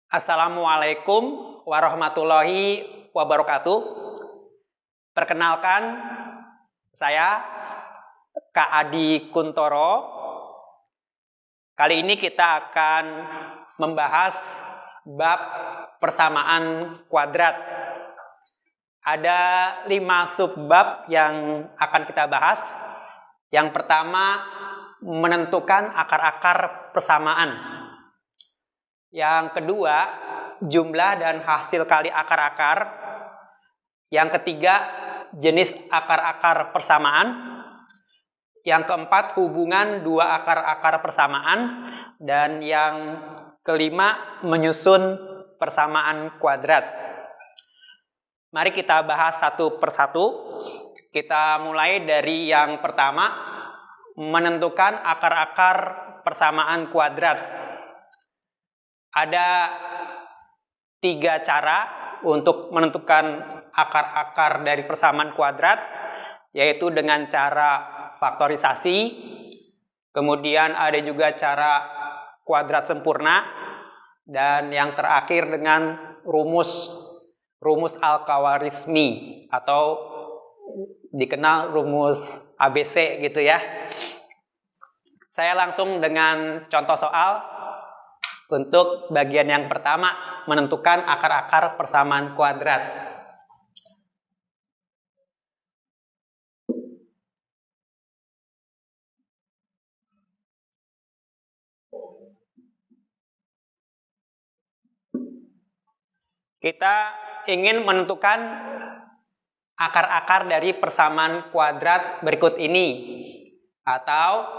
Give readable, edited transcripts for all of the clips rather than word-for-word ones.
Assalamualaikum warahmatullahi wabarakatuh. Perkenalkan, saya Kak Adi Kuntoro. Kali ini kita akan membahas bab persamaan kuadrat. Ada 5 subbab yang akan kita bahas. Yang pertama, menentukan akar-akar persamaan. Yang kedua, jumlah dan hasil kali akar-akar. Yang ketiga, jenis akar-akar persamaan. Yang keempat, hubungan dua akar-akar persamaan. Dan yang kelima, menyusun persamaan kuadrat. Mari kita bahas satu persatu. Kita mulai dari yang pertama, menentukan akar-akar persamaan kuadrat. Ada 3 cara untuk menentukan akar-akar dari persamaan kuadrat, yaitu dengan cara faktorisasi, kemudian ada juga cara kuadrat sempurna, dan yang terakhir dengan rumus Al-Khawarizmi atau dikenal rumus ABC gitu ya. Saya langsung dengan contoh soal. Untuk bagian yang pertama, menentukan akar-akar persamaan kuadrat. Kita ingin menentukan akar-akar dari persamaan kuadrat berikut ini, atau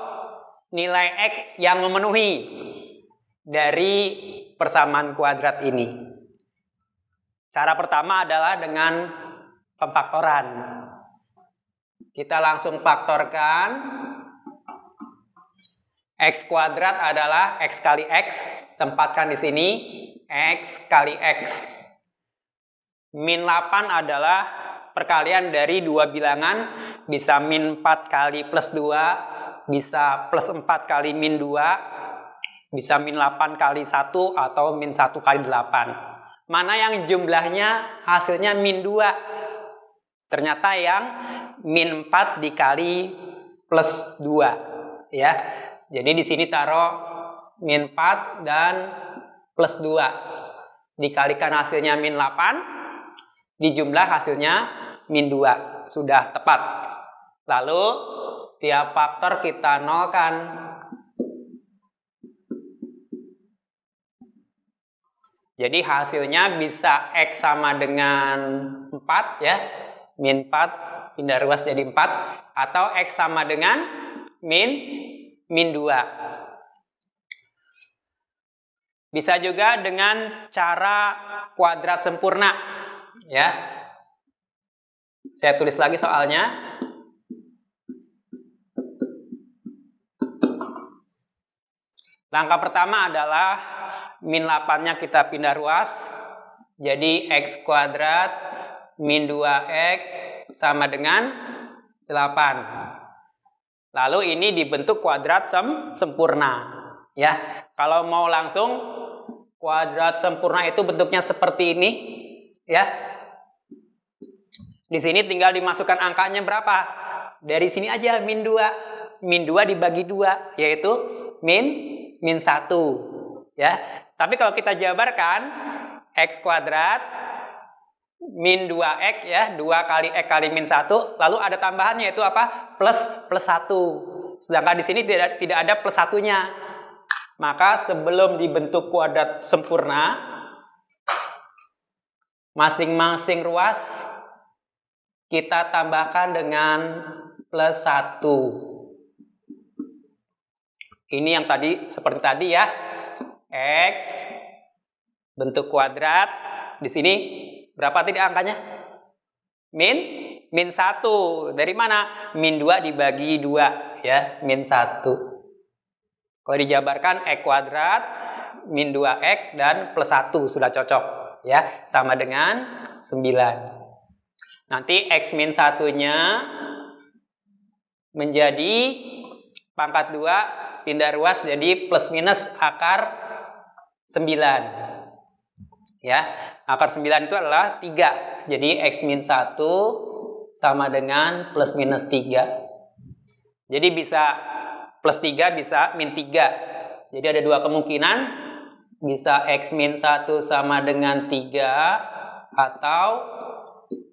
nilai X yang memenuhi dari persamaan kuadrat ini. Cara pertama adalah dengan pemfaktoran. Kita langsung faktorkan. X kuadrat adalah X kali X. Tempatkan di sini X kali X. Min 8 adalah perkalian dari dua bilangan. Bisa min 4 kali plus 2. Bisa plus 4 kali min 2. Bisa min 8 kali 1 atau min 1 kali 8. Mana yang jumlahnya hasilnya min 2? Ternyata yang min 4 dikali plus 2. Ya. Jadi di sini taruh min 4 dan plus 2. Dikalikan hasilnya min 8. Dijumlah hasilnya min 2. Sudah tepat. Lalu tiap faktor kita nolkan. Jadi hasilnya bisa X sama dengan 4 ya. Min 4 pindah ruas jadi 4. Atau X sama dengan min 2. Bisa juga dengan cara kuadrat sempurna. Ya. Saya tulis lagi soalnya. Langkah pertama adalah min 8-nya kita pindah ruas. Jadi X kuadrat min 2X sama dengan 8. Lalu ini dibentuk kuadrat sempurna. Ya, kalau mau langsung kuadrat sempurna itu bentuknya seperti ini. Ya, di sini tinggal dimasukkan angkanya berapa? Dari sini aja min 2. Min 2 dibagi 2, yaitu min 1. Ya. Tapi kalau kita jabarkan X kuadrat min 2X ya, 2 kali X kali min 1, lalu ada tambahannya yaitu apa? Plus 1. Sedangkan di sini tidak ada plus 1-nya. Maka sebelum dibentuk kuadrat sempurna, masing-masing ruas kita tambahkan dengan plus 1. Ini yang tadi seperti tadi ya. X bentuk kuadrat. Di sini berapa tadi angkanya? Min 1. Dari mana? Min 2 dibagi 2 ya, min 1. Kalau dijabarkan X kuadrat min 2X dan plus 1 sudah cocok ya, sama dengan 9. Nanti X min 1-nya menjadi pangkat 2 pindah ruas jadi plus minus akar 9. Ya, akar 9 itu adalah 3. Jadi X min 1 sama dengan plus minus 3. Jadi bisa plus 3, bisa min 3. Jadi ada dua kemungkinan. Bisa X min 1 sama dengan 3 atau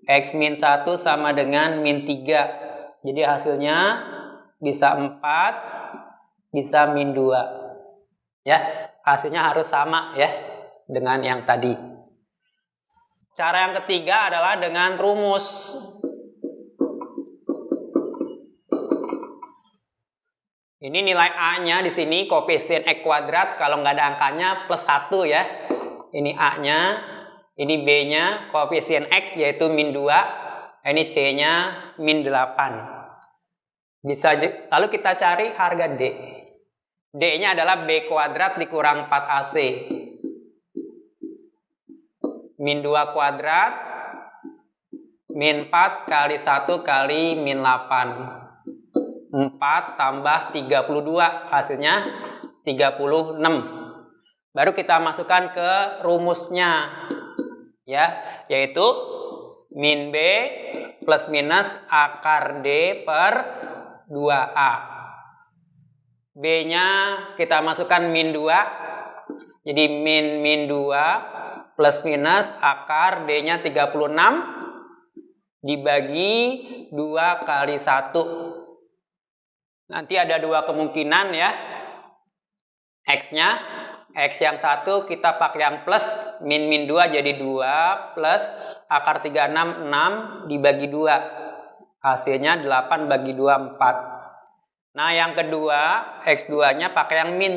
X min 1 sama dengan min 3. Jadi hasilnya bisa 4, bisa min 2. Ya, hasilnya harus sama ya dengan yang tadi. Cara yang ketiga adalah dengan rumus. Ini nilai A-nya di sini koefisien X kuadrat, kalau nggak ada angkanya plus 1 ya. Ini A-nya, ini B-nya, koefisien X yaitu min 2, ini C-nya min 8. Lalu kita cari harga D. D-nya adalah B kuadrat dikurang 4AC. Min 2 kuadrat, min 4 kali 1 kali min 8. 4 tambah 32, hasilnya 36. Baru kita masukkan ke rumusnya. Ya, yaitu min B plus minus akar D per 2A. B-nya kita masukkan min 2. Jadi min 2 plus minus akar D-nya 36 dibagi 2 kali 1. Nanti ada dua kemungkinan ya. X-nya, X yang 1 kita pakai yang plus, min 2 jadi 2 plus akar 36 6 dibagi 2. Hasilnya 8 bagi 2 4. Nah, yang kedua, X2-nya pakai yang min.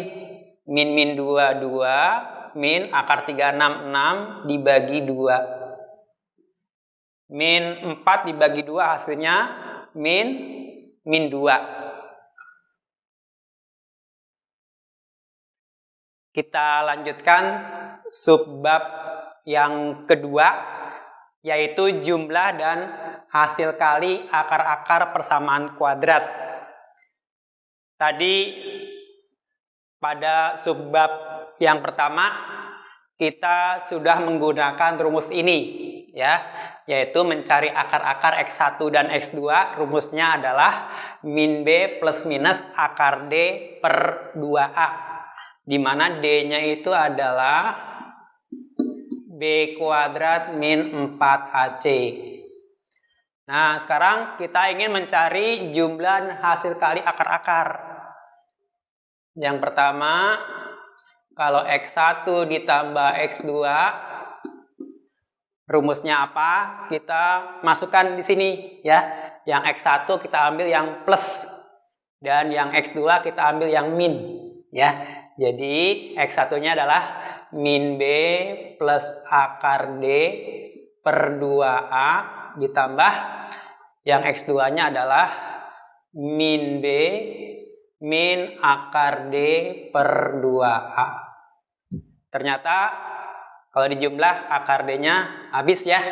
Min 2 2, min akar 36 6 dibagi 2. Min 4 dibagi 2 hasilnya min 2. Kita lanjutkan subbab yang kedua, yaitu jumlah dan hasil kali akar-akar persamaan kuadrat. Tadi pada subbab yang pertama kita sudah menggunakan rumus ini ya, yaitu mencari akar-akar X1 dan X2. Rumusnya adalah min B plus minus akar D per 2A. Di mana D-nya itu adalah B kuadrat min 4AC. Nah, sekarang kita ingin mencari jumlah dan hasil kali akar-akar. Yang pertama, kalau X1 ditambah X2, rumusnya apa? Kita masukkan di sini ya. Yang X1 kita ambil yang plus dan yang X2 kita ambil yang min ya. Jadi X1-nya adalah min B plus akar D per 2A ditambah yang X2-nya adalah min B min akar D per 2A. Ternyata kalau dijumlah akar D-nya habis ya.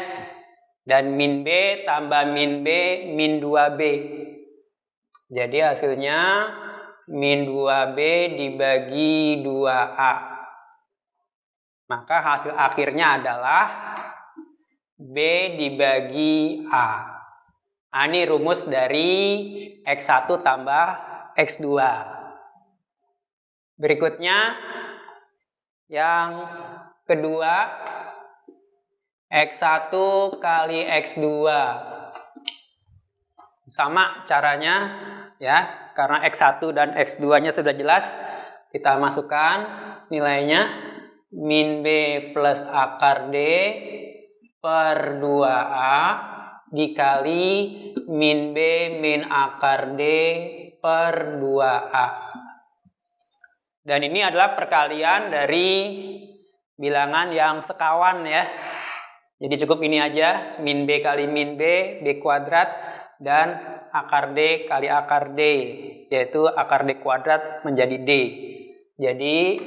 Dan min B tambah min B min 2B. Jadi hasilnya min 2B dibagi 2A. Maka hasil akhirnya adalah B dibagi A. Ini rumus dari X1 tambah X2. Berikutnya yang kedua, X1 kali X2. Sama caranya ya. Karena X1 dan X2-nya sudah jelas, kita masukkan nilainya min B plus akar D per 2A dikali min B min akar D per 2A. Dan ini adalah perkalian dari bilangan yang sekawan ya. Jadi cukup ini aja, min B kali min B, B kuadrat, dan akar D kali akar D, yaitu akar D kuadrat menjadi D. Jadi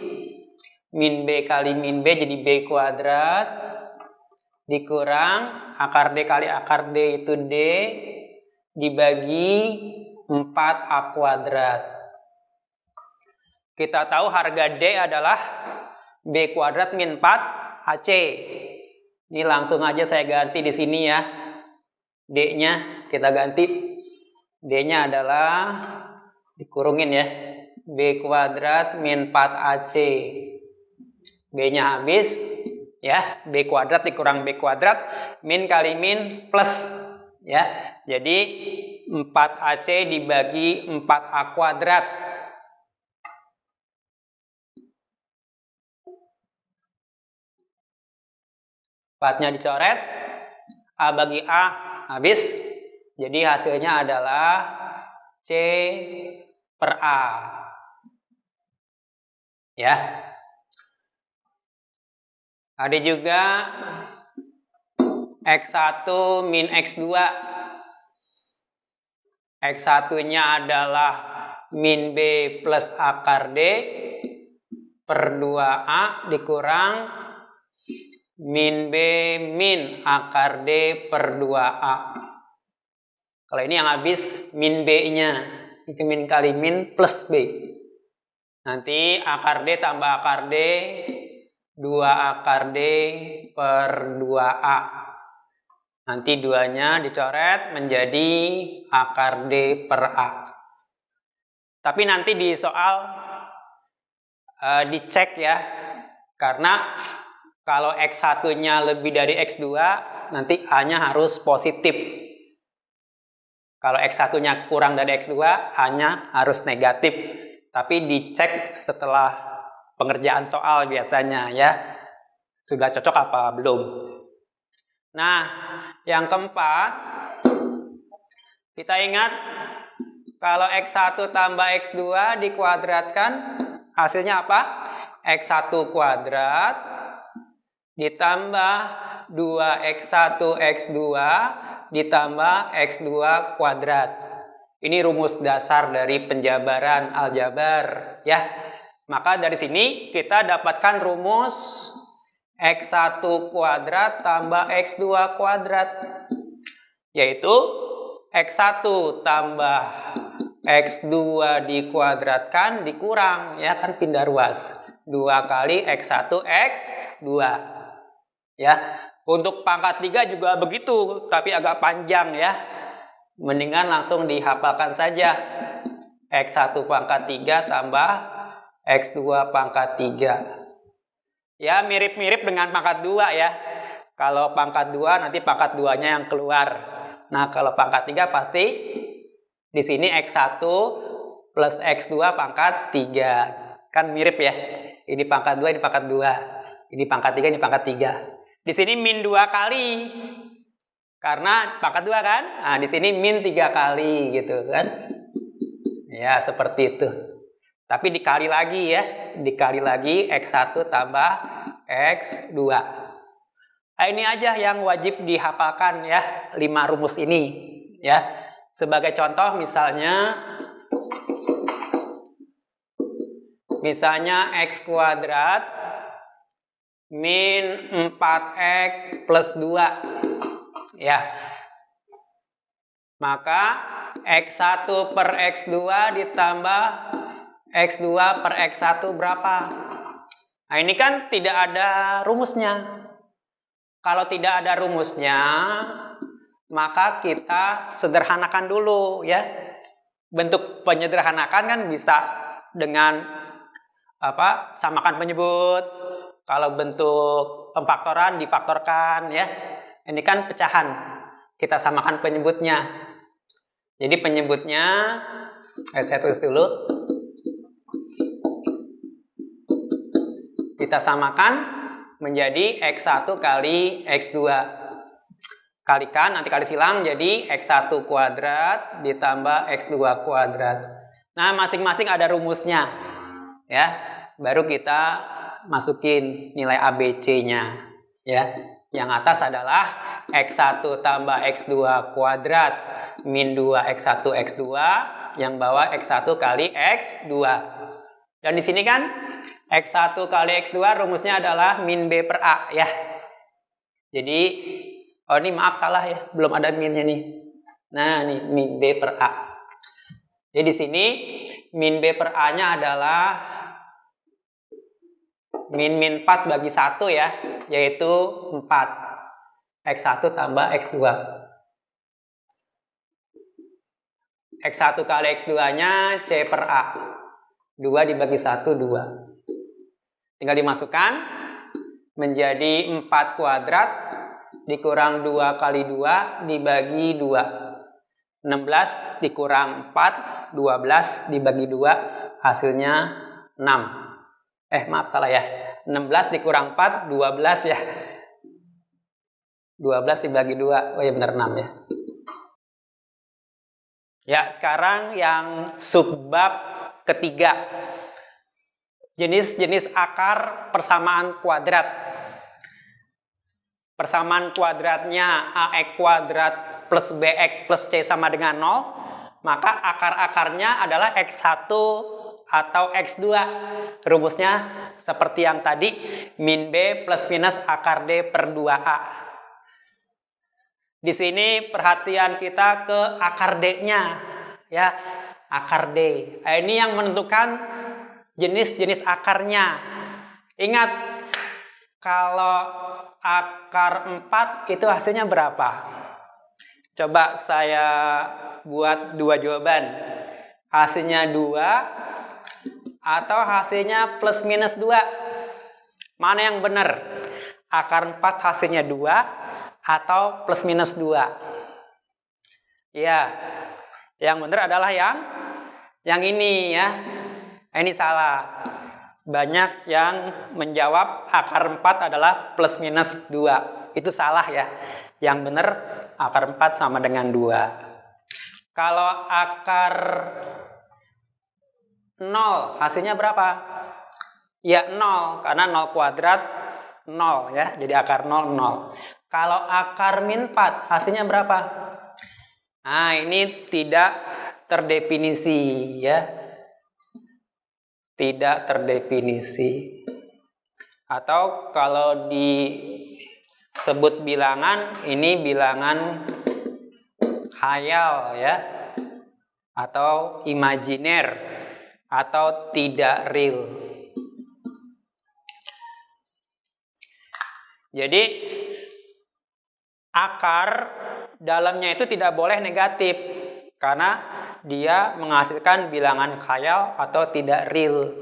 min B kali min B jadi B kuadrat dikurang akar D kali akar D itu D dibagi 4A kuadrat. Kita tahu harga D adalah B kuadrat min 4 AC. Ini langsung aja saya ganti di sini ya. D-nya kita ganti. D-nya adalah dikurungin ya. B kuadrat min 4AC. B-nya habis ya. B kuadrat dikurang B kuadrat min kali min plus ya. Jadi 4AC dibagi 4A kuadrat. 4-nya dicoret, A bagi A habis. Jadi hasilnya adalah C per A. Ya. Ada juga X1 min X2. X1-nya adalah min B plus akar D per 2A dikurang min B min akar D per 2A. Kalau ini yang habis min B-nya. Itu min kali min plus B. Nanti akar D tambah akar D 2 akar D per 2A. Nanti 2-nya dicoret menjadi akar D per A. Tapi nanti di soal dicek ya. Karena kalau X1-nya lebih dari X2, nanti A-nya harus positif. Kalau X1-nya kurang dari X2, A-nya harus negatif. Tapi dicek setelah pengerjaan soal biasanya ya. Sudah cocok apa belum? Nah, yang keempat, kita ingat kalau X1 tambah X2 dikuadratkan, hasilnya apa? X1 kuadrat ditambah 2X1 X2 ditambah X2 kuadrat. Ini rumus dasar dari penjabaran aljabar ya. Maka dari sini kita dapatkan rumus X1 kuadrat tambah X2 kuadrat, yaitu X1 tambah X2 dikuadratkan dikurang, ya kan pindah ruas. 2 kali X1 X2. Ya, untuk pangkat 3 juga begitu, tapi agak panjang ya. Mendingan langsung dihafalkan saja. X1 pangkat 3 tambah X2 pangkat 3. Ya, mirip-mirip dengan pangkat 2 ya. Kalau pangkat 2 nanti pangkat 2-nya yang keluar. Nah, kalau pangkat 3 pasti di sini X1 plus X2 pangkat 3. Kan mirip ya. Ini pangkat 2, ini pangkat 2. Ini pangkat 3, ini pangkat 3. Di sini min 2 kali. Karena pangkat 2 kan? Nah, di sini min 3 kali gitu kan. Ya, seperti itu. Tapi dikali lagi ya. Dikali lagi X1 tambah X2. Nah, ini aja yang wajib dihafalkan ya, 5 rumus ini ya. Sebagai contoh misalnya X kuadrat min 4X plus 2 ya. Maka X1 per X2 ditambah X2 per X1 berapa? Nah, ini kan tidak ada rumusnya. Kalau tidak ada rumusnya, maka kita sederhanakan dulu ya. Bentuk penyederhanakan kan bisa dengan samakan penyebut. Kalau bentuk pemfaktoran difaktorkan ya. Ini kan pecahan. Kita samakan penyebutnya. Jadi penyebutnya saya tulis dulu. Kita samakan menjadi X1 kali X2. Kalikan, nanti kali silang jadi X1 kuadrat ditambah X2 kuadrat. Nah, masing-masing ada rumusnya. Ya, baru kita masukin nilai ABC-nya. Ya, yang atas adalah X1 tambah X2 kuadrat min 2X1 X2, yang bawah X1 kali X2. Dan di sini kan X1 kali X2 rumusnya adalah min B per A ya. Jadi, ini maaf salah ya, belum ada minnya nih. Nah, nih min B per A. Jadi di sini min B per A-nya adalah min 4 bagi 1 ya. yaitu 4. X1 tambah X2. X1 kali X2-nya C per A. 2 dibagi 1, 2. Tinggal dimasukkan. Menjadi 4 kuadrat dikurang 2 kali 2 dibagi 2. 16 dikurang 4, 12 dibagi 2, hasilnya 6. Maaf, salah ya. 16 dikurang 4, 12 ya. 12 dibagi 2, oh ya benar 6 ya. Ya, sekarang yang subbab ketiga. Jenis-jenis akar persamaan kuadrat. Persamaan kuadratnya AX kuadrat plus BX plus C sama dengan 0. Maka akar-akarnya adalah X1 atau X2. Rumusnya seperti yang tadi, min B plus minus akar D per 2A. Di sini perhatian kita ke akar D-nya, ya, akar D. Ini yang menentukan jenis-jenis akarnya. Ingat, kalau akar 4 itu hasilnya berapa? Coba saya buat 2 jawaban. Hasilnya 2 atau hasilnya plus minus 2. Mana yang benar? Akar 4 hasilnya 2 atau plus minus 2. Ya, yang benar adalah yang ini ya. Ini salah. Banyak yang menjawab akar 4 adalah plus minus 2. Itu salah ya. Yang benar akar 4 sama dengan 2. Kalau akar 0 hasilnya berapa? Ya 0, karena 0 kuadrat 0 ya. Jadi akar 0, 0. Kalau akar min 4 hasilnya berapa? Nah, ini tidak terdefinisi ya. Tidak terdefinisi. Atau kalau disebut bilangan, ini bilangan khayal ya. Atau imajiner atau tidak real. Jadi akar dalamnya itu tidak boleh negatif karena dia menghasilkan bilangan khayal atau tidak real.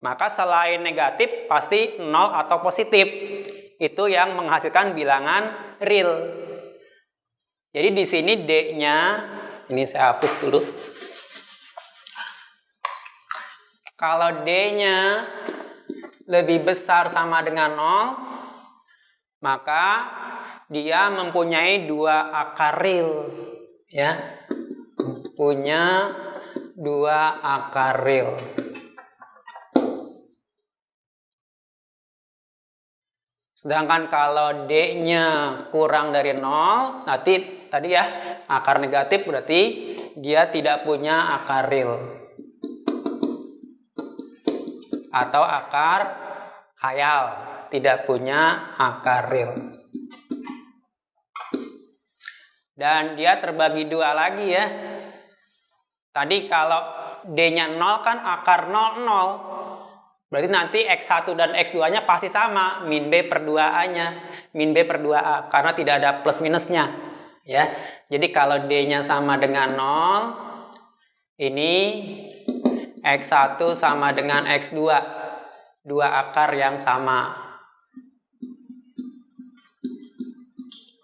Maka selain negatif pasti 0 atau positif. Itu yang menghasilkan bilangan real. Jadi di sini D-nya, ini saya hapus dulu. Kalau D-nya lebih besar sama dengan 0, maka dia mempunyai 2 akar real ya. Punya 2 akar real. Sedangkan kalau D-nya kurang dari 0, nanti tadi ya akar negatif berarti dia tidak punya akar real. Atau akar khayal, tidak punya akar real. Dan dia terbagi 2 lagi ya. Tadi kalau D-nya 0 kan akar 0, 0. Berarti nanti X1 dan X2-nya pasti sama, min B per 2A-nya. Min B per 2A, karena tidak ada plus minusnya. Ya. Jadi kalau D-nya sama dengan 0, ini X1 sama dengan X2. 2 akar yang sama.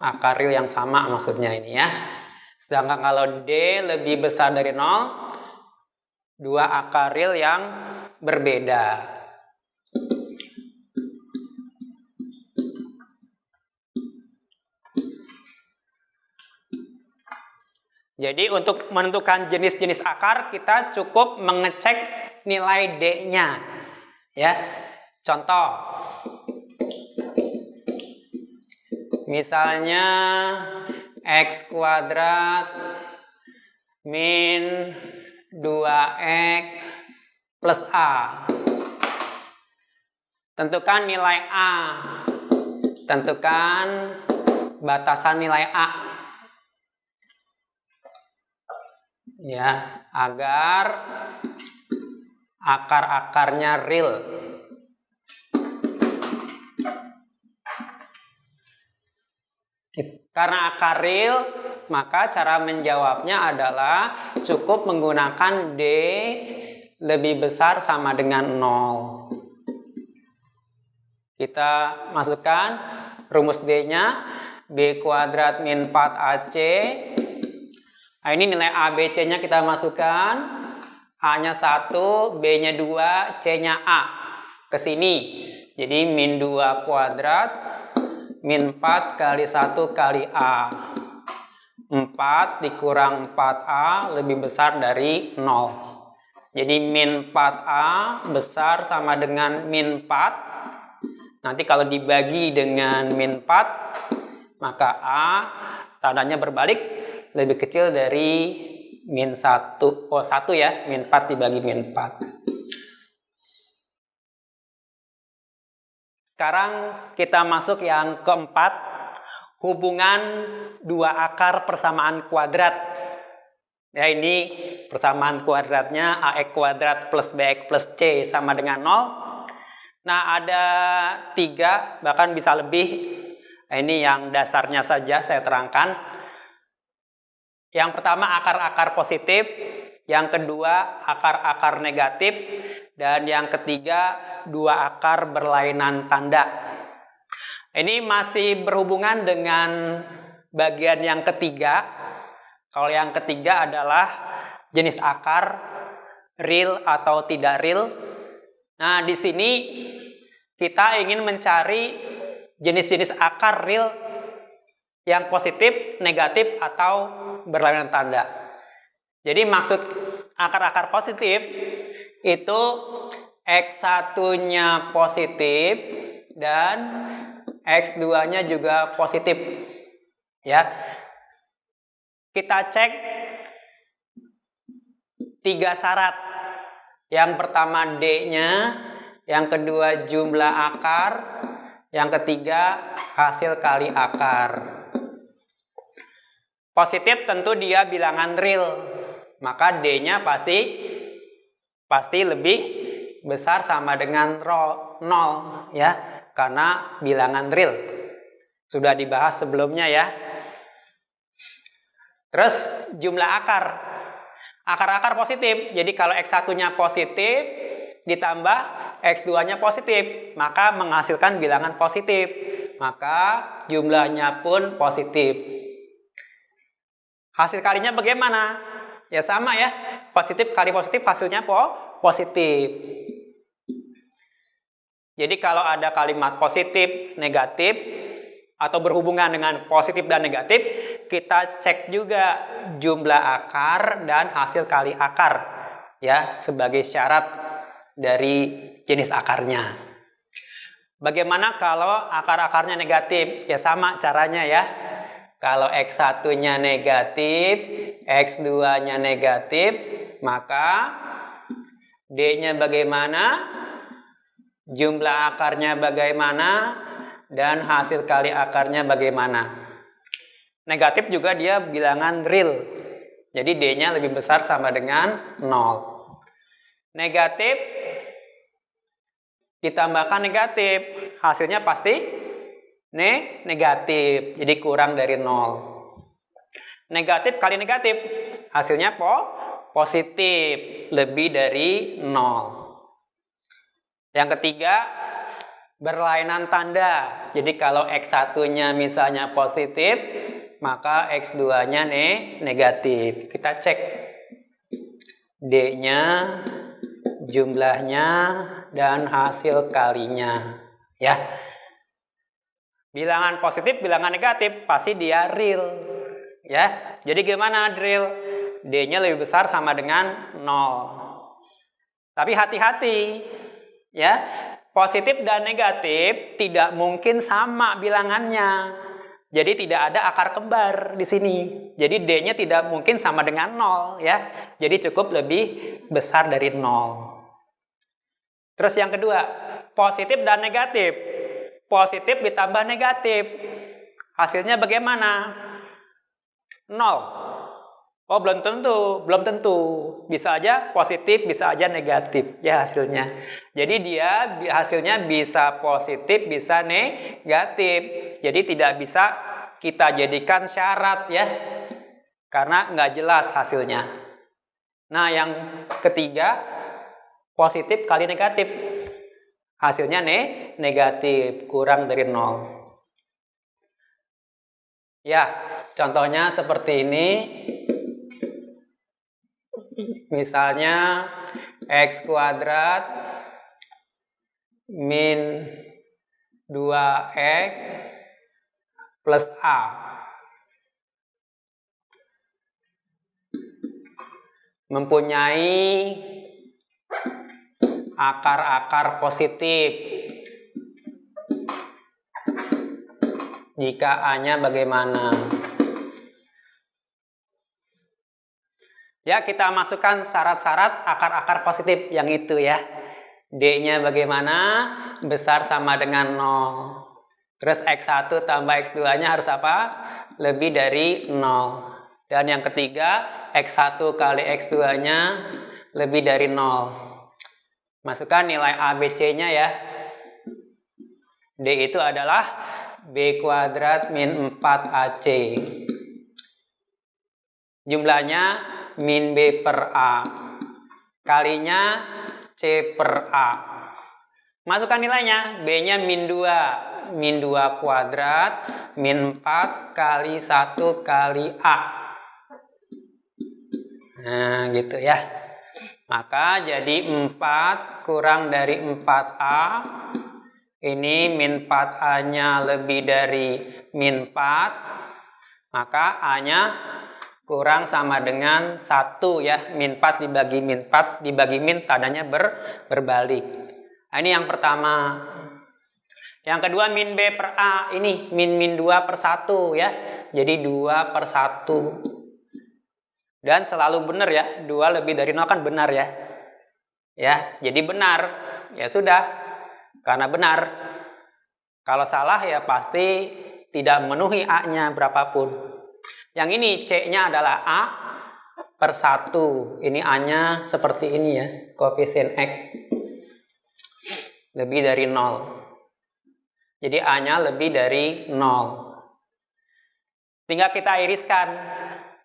Akar real yang sama maksudnya ini ya. Sedangkan kalau D lebih besar dari 0, 2 akar real yang berbeda. Jadi untuk menentukan jenis-jenis akar kita cukup mengecek nilai D-nya. Ya. Contoh. Misalnya X kuadrat min 2X plus A. Tentukan nilai A. Tentukan batasan nilai A. Ya, agar akar-akarnya real. Karena akar real, maka cara menjawabnya adalah cukup menggunakan D lebih besar sama dengan 0. Kita masukkan rumus D-nya, B kuadrat min 4AC. Nah, ini nilai A, B, C-nya kita masukkan. A-nya 1, B-nya 2, C-nya A. Ke sini. Jadi min 2 kuadrat min 4 kali 1 kali A. 4 dikurang 4A lebih besar dari 0. Jadi min 4A besar sama dengan min 4. Nanti kalau dibagi dengan min 4, maka A tandanya berbalik lebih kecil dari min 1. Oh, 1 ya, min 4 dibagi min 4. Sekarang kita masuk yang keempat, hubungan dua akar persamaan kuadrat. Ya, ini persamaan kuadratnya AX kuadrat plus BX plus C sama dengan 0. Nah, ada 3, bahkan bisa lebih. Nah, ini yang dasarnya saja saya terangkan. Yang pertama akar-akar positif, yang kedua akar-akar negatif, dan yang ketiga dua akar berlainan tanda. Ini masih berhubungan dengan bagian yang ketiga. Kalau yang ketiga adalah jenis akar, real atau tidak real. Nah, di sini kita ingin mencari jenis-jenis akar real yang positif, negatif, atau berlainan tanda. Jadi maksud akar-akar positif itu X1-nya positif dan X2-nya juga positif. Ya. Kita cek 3 syarat. Yang pertama D-nya, yang kedua jumlah akar, yang ketiga hasil kali akar. Positif tentu dia bilangan real, maka D-nya pasti lebih besar sama dengan 0 ya, karena bilangan real. Sudah dibahas sebelumnya ya. Terus jumlah akar. Akar-akar positif. Jadi kalau X1-nya positif ditambah X2-nya positif, maka menghasilkan bilangan positif. Maka jumlahnya pun positif. Hasil kalinya bagaimana? Ya sama ya. Positif kali positif hasilnya positif. Jadi kalau ada kalimat positif, negatif, atau berhubungan dengan positif dan negatif, kita cek juga jumlah akar dan hasil kali akar ya, sebagai syarat dari jenis akarnya. Bagaimana kalau akar-akarnya negatif? Ya sama caranya ya. Kalau X1-nya negatif, X2-nya negatif, maka D-nya bagaimana? Jumlah akarnya bagaimana? Dan hasil kali akarnya bagaimana? Negatif juga dia bilangan real. Jadi D-nya lebih besar sama dengan 0. Negatif ditambahkan negatif, hasilnya pasti negatif. Jadi kurang dari 0. Negatif kali negatif, hasilnya positif, lebih dari 0. Yang ketiga, berlainan tanda. Jadi kalau X1-nya misalnya positif, maka X2-nya negatif. Kita cek D-nya, jumlahnya, dan hasil kalinya. Ya. Bilangan positif, bilangan negatif, pasti dia real. Ya. Jadi gimana real? D-nya lebih besar sama dengan 0. Tapi hati-hati. Ya. Positif dan negatif tidak mungkin sama bilangannya. Jadi tidak ada akar kembar di sini. Jadi D-nya tidak mungkin sama dengan 0 ya. Jadi cukup lebih besar dari 0. Terus yang kedua, positif dan negatif. Positif ditambah negatif. Hasilnya bagaimana? 0. Oh, belum tentu. Bisa aja positif, bisa aja negatif ya hasilnya. Jadi dia hasilnya bisa positif, bisa negatif. Jadi tidak bisa kita jadikan syarat ya, karena nggak jelas hasilnya. Nah, yang ketiga, positif kali negatif. Hasilnya negatif, kurang dari 0. Ya, contohnya seperti ini. Misalnya X kuadrat min 2X plus A. Mempunyai akar-akar positif. Jika A-nya bagaimana? Ya, kita masukkan syarat-syarat akar-akar positif yang itu ya. D-nya bagaimana? Besar sama dengan 0. Terus X1 tambah X2-nya harus apa? Lebih dari 0. Dan yang ketiga, X1 kali X2-nya lebih dari 0. Masukkan nilai A, B, C-nya ya. D itu adalah B kuadrat min 4AC. Jumlahnya min B per A. Kalinya C per A. Masukkan nilainya. B-nya min 2. Min 2 kuadrat min 4 kali 1 kali A. Nah, gitu ya. Maka jadi 4 kurang dari 4A. Ini min 4A-nya lebih dari min 4. Maka A-nya kurang sama dengan 1 ya. Min 4 dibagi min 4 dibagi min tandanya berbalik. Nah, ini yang pertama. Yang kedua min B per A. Ini min 2 per 1 ya. Jadi 2 per 1. Dan selalu benar ya, 2 lebih dari 0 kan benar ya. Ya, jadi benar. Ya sudah, karena benar. Kalau salah ya pasti tidak memenuhi A-nya berapapun. Yang ini C-nya adalah A per 1. Ini A-nya seperti ini ya, koefisien X. Lebih dari 0. Jadi A-nya lebih dari 0. Tinggal kita iriskan.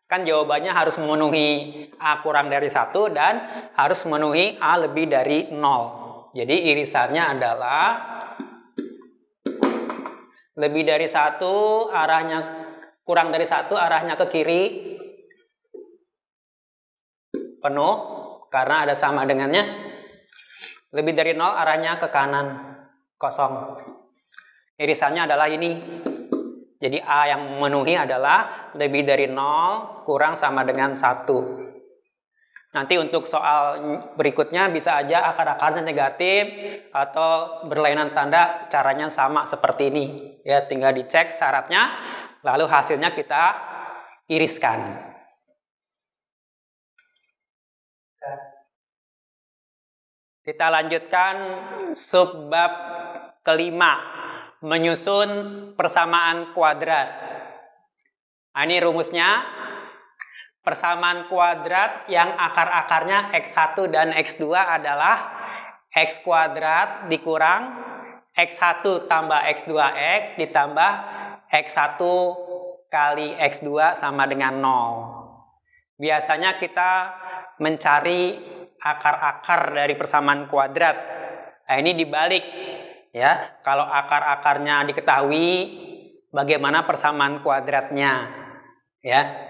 Kan jawabannya harus memenuhi A kurang dari 1 dan harus memenuhi A lebih dari 0. Jadi irisannya adalah lebih dari 1 arahnya kurang dari 1 arahnya ke kiri penuh karena ada sama dengannya. Lebih dari 0 arahnya ke kanan kosong. Irisannya adalah ini. Jadi A yang memenuhi adalah lebih dari 0 kurang sama dengan 1. Nanti untuk soal berikutnya bisa aja akar-akarnya negatif atau berlainan tanda, caranya sama seperti ini. Ya, tinggal dicek syaratnya, lalu hasilnya kita iriskan. Kita lanjutkan subbab kelima. Menyusun persamaan kuadrat. Nah, ini rumusnya. Persamaan kuadrat yang akar-akarnya X1 dan X2 adalah X kuadrat dikurang X1 tambah X2X ditambah X1 kali X2 sama dengan 0. Biasanya kita mencari akar-akar dari persamaan kuadrat. Nah, ini dibalik. Ya, kalau akar-akarnya diketahui, bagaimana persamaan kuadratnya? Ya.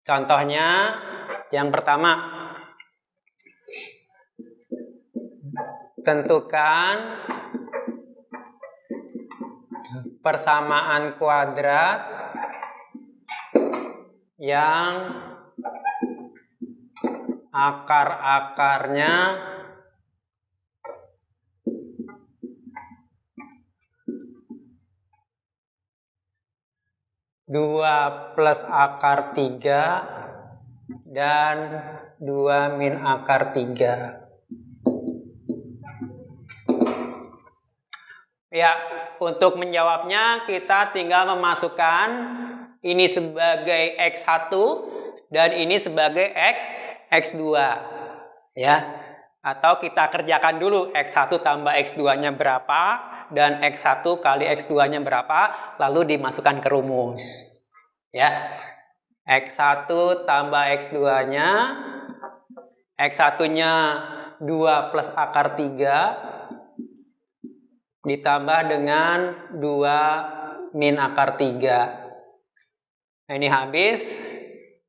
Contohnya yang pertama, tentukan persamaan kuadrat yang akar-akarnya dua plus akar 3 dan 2 min akar 3. Ya, untuk menjawabnya kita tinggal memasukkan ini sebagai X1 dan ini sebagai X2. Ya. Atau kita kerjakan dulu X1 tambah X2-nya berapa, dan X1 kali X2-nya berapa, lalu dimasukkan ke rumus. Ya. X1 tambah X2-nya, X1-nya 2 plus akar 3 ditambah dengan 2 min akar 3. Nah, ini habis,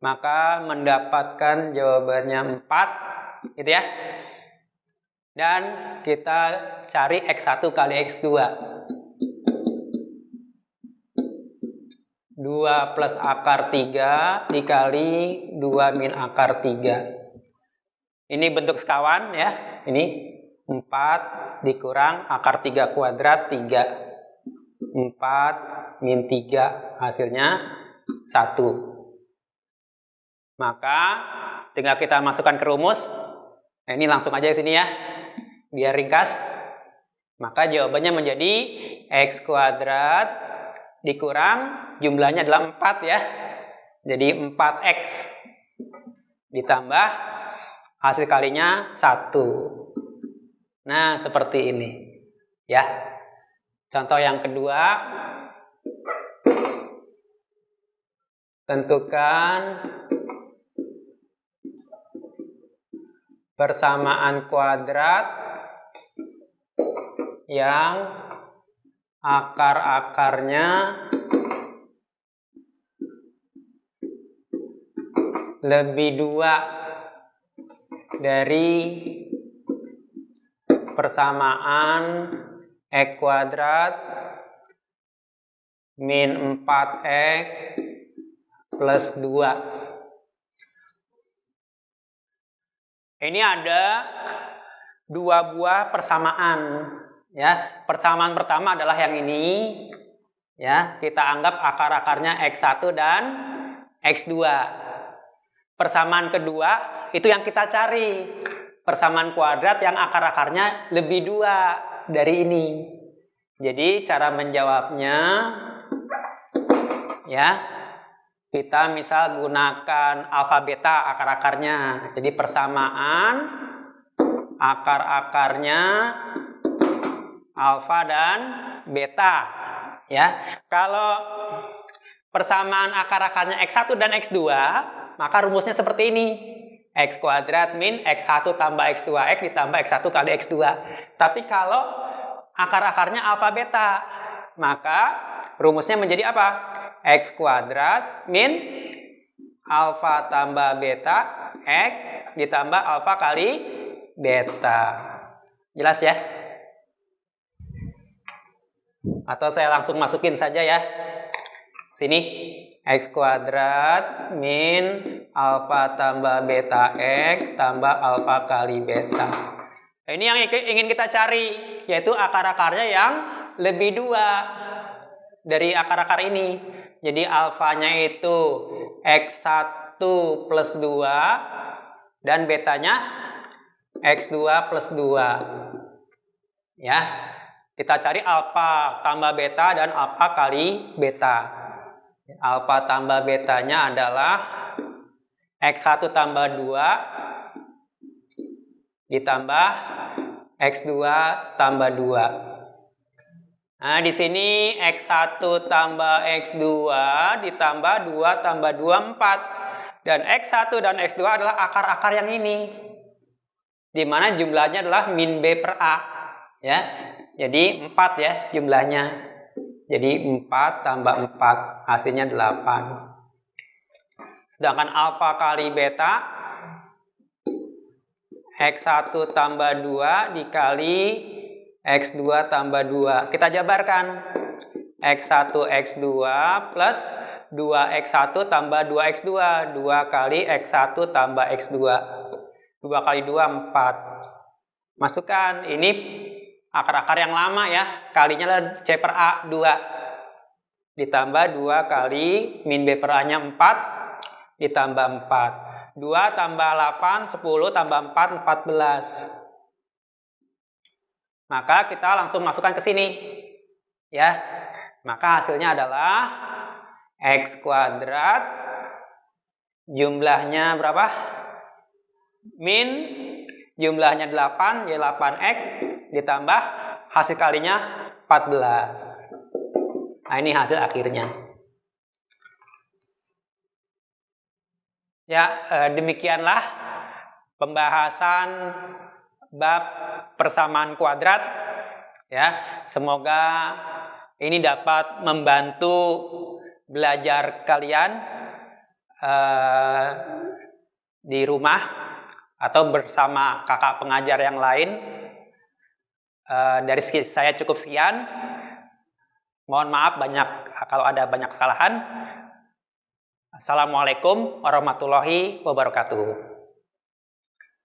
maka mendapatkan jawabannya 4, gitu ya. Dan kita cari X1 kali X2. 2 plus akar 3 dikali 2 min akar 3. Ini bentuk sekawan ya. Ini 4 dikurang akar 3 kuadrat 3. 4 min 3 hasilnya 1. Maka tinggal kita masukkan ke rumus. Nah, ini langsung aja di sini ya. Biar ringkas. Maka jawabannya menjadi X kuadrat dikurang jumlahnya adalah 4 ya. Jadi 4X ditambah hasil kalinya 1. Nah, seperti ini. Ya. Contoh yang kedua. Tentukan persamaan kuadrat yang akar-akarnya lebih 2 dari persamaan X kuadrat min 4X plus 2. Ini ada 2 buah persamaan. Ya, persamaan pertama adalah yang ini. Ya, kita anggap akar-akarnya X1 dan X2. Persamaan kedua itu yang kita cari. Persamaan kuadrat yang akar-akarnya lebih 2 dari ini. Jadi cara menjawabnya ya, kita misal gunakan alfa beta akar-akarnya. Jadi persamaan akar-akarnya alfa dan beta ya. Kalau persamaan akar-akarnya X1 dan X2, maka rumusnya seperti ini. X kuadrat min X1 tambah X2X ditambah X1 kali X2. Tapi kalau akar-akarnya alfa beta, maka rumusnya menjadi apa? X kuadrat min alfa tambah beta X ditambah alfa kali beta. Jelas ya? Atau saya langsung masukin saja ya. Sini. X kuadrat min alfa tambah beta X tambah alfa kali beta. Ini yang ingin kita cari, yaitu akar-akarnya yang lebih 2 dari akar-akar ini. Jadi alfanya itu X1 plus 2 dan betanya X2 plus 2. Ya. Kita cari alfa tambah beta dan alfa kali beta. Alfa tambah betanya adalah X1 tambah 2 ditambah X2 tambah 2. Nah, di sini X1 tambah X2 ditambah 2 tambah 2, 4. Dan X1 dan X2 adalah akar-akar yang ini. Di mana jumlahnya adalah min B per A. Ya. Jadi 4 ya jumlahnya. Jadi 4 tambah 4 hasilnya 8. Sedangkan alfa kali beta X1 tambah 2 dikali X2 tambah 2. Kita jabarkan. X1 X2 plus 2X1 tambah 2X2. 2 kali X1 tambah X2. 2 kali 2, 4. Masukkan. Ini akar-akar yang lama ya. Kalinya adalah C per A 2. Ditambah 2 kali min B per A-nya 4. Ditambah 4. 2 tambah 8, 10 tambah 4, 14. Maka kita langsung masukkan ke sini. Ya. Maka hasilnya adalah X kuadrat. Jumlahnya berapa? Min jumlahnya 8, ya 8X ditambah hasil kalinya 14. Nah, ini hasil akhirnya. Ya, demikianlah pembahasan bab persamaan kuadrat. Ya, semoga ini dapat membantu belajar kalian di rumah atau bersama kakak pengajar yang lain. Dari saya cukup sekian. Mohon maaf kalau ada banyak kesalahan. Assalamualaikum warahmatullahi wabarakatuh.